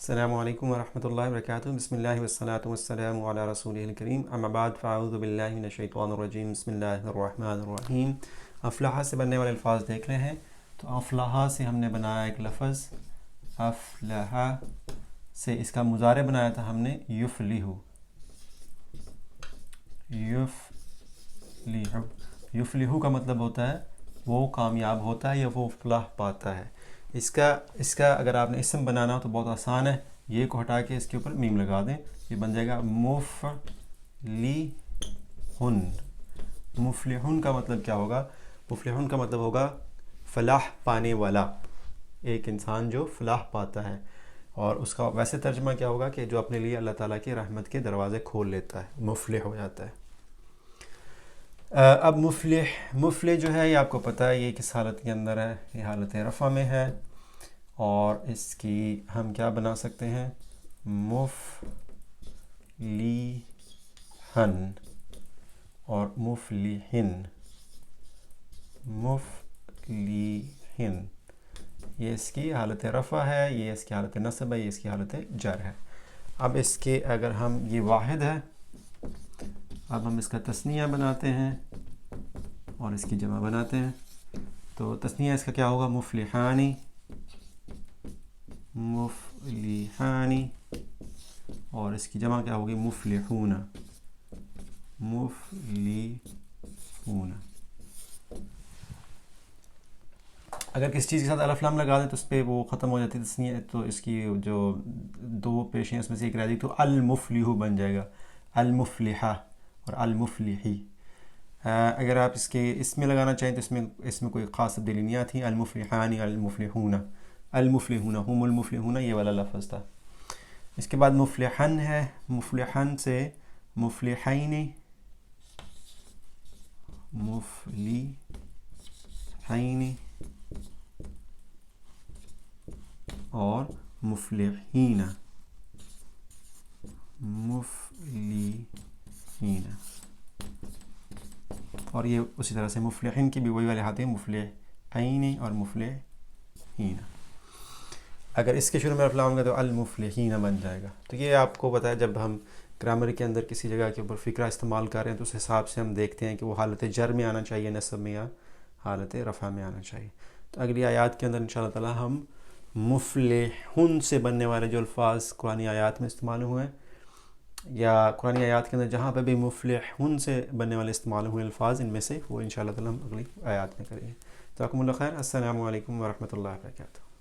السلام علیکم ورحمۃ اللہ وبرکاتہ۔ بسم اللہ والصلاۃ والسلام علی رسولہ الکریم، اما بعد فاعوذ باللہ من الشیطان الرجیم، بسم اللہ الرحمن الرحیم۔ افلح سے بننے والے الفاظ دیکھ رہے ہیں، تو افلح سے ہم نے بنایا ایک لفظ افلح، سے اس کا مضارع بنایا تھا ہم نے یفلح۔ یفلح کا مطلب ہوتا ہے وہ کامیاب ہوتا ہے یا وہ فلاح پاتا ہے۔ اس کا اگر آپ نے اسم بنانا ہو تو بہت آسان ہے، یہ کو ہٹا کے اس کے اوپر میم لگا دیں، یہ بن جائے گا مفلحن۔ مفلحن کا مطلب کیا ہوگا؟ مفلحن کا مطلب ہوگا فلاح پانے والا، ایک انسان جو فلاح پاتا ہے، اور اس کا ویسے ترجمہ کیا ہوگا کہ جو اپنے لیے اللہ تعالیٰ کی رحمت کے دروازے کھول لیتا ہے، مفلح ہو جاتا ہے۔ اب مفلح جو ہے یہ آپ کو پتہ ہے یہ کس حالت کے اندر ہے، یہ حالت رفع میں ہے، اور اس کی ہم کیا بنا سکتے ہیں؟ مفلیحن اور مفلیحن۔ مفلیحن یہ اس کی حالت رفع ہے، یہ اس کی حالت نصب ہے، یہ اس کی حالت جر ہے۔ اب اس کے اگر ہم یہ واحد ہے، اب ہم اس کا تثنیہ بناتے ہیں اور اس کی جمع بناتے ہیں، تو تثنیہ اس کا کیا ہوگا؟ مفلحانی، مفلحانی، اور اس کی جمع کیا ہوگی؟ مفلحون، مفلحون۔ اگر کسی چیز کے ساتھ الف لام لگا دیں تو اس پہ وہ ختم ہو جاتی ہے تثنیہ، تو اس کی جو دو پیشیں اس میں سے ایک رہ جائے تو المفلح بن جائے گا، المفلحہ اور المفلحی۔ اگر آپ اس کے اس میں لگانا چاہیں تو اس میں کوئی خاص تبدیلی نہیں آتی۔ المفلحانی، المفلحون، المفلحون، هم المفلحون، یہ والا لفظ تھا۔ اس کے بعد مفلحن ہے، مفلحن سے مفلحین، مفلحین اور مفلحین، مفلحین، اور یہ اسی طرح سے مفلحین کی بھی وہی والے ہاتھ ہیں، مفلحین اور مفلحین۔ اگر اس کے شروع میں الف لام ہوگا تو المفلحین بن جائے گا۔ تو یہ آپ کو پتہ ہے جب ہم گرامر کے اندر کسی جگہ کے اوپر فقرہ استعمال کر رہے ہیں تو اس حساب سے ہم دیکھتے ہیں کہ وہ حالت جر میں آنا چاہیے، نصب میں، یا حالت رفع میں آنا چاہیے۔ تو اگلی آیات کے اندر انشاءاللہ تعالی ہم مفلحن سے بننے والے جو الفاظ قرآن آیات میں استعمال ہوئے ہیں، یا قرآن آیات کے اندر جہاں پہ بھی مفلحن سے بننے والے استعمال ہوئے الفاظ، ان میں سے وہ انشاءاللہ تعالی ہم اگلی آیات میں کریں گے۔ جزاکم اللہ خیر۔ السلام علیکم ورحمۃ اللہ وبرکاتہ۔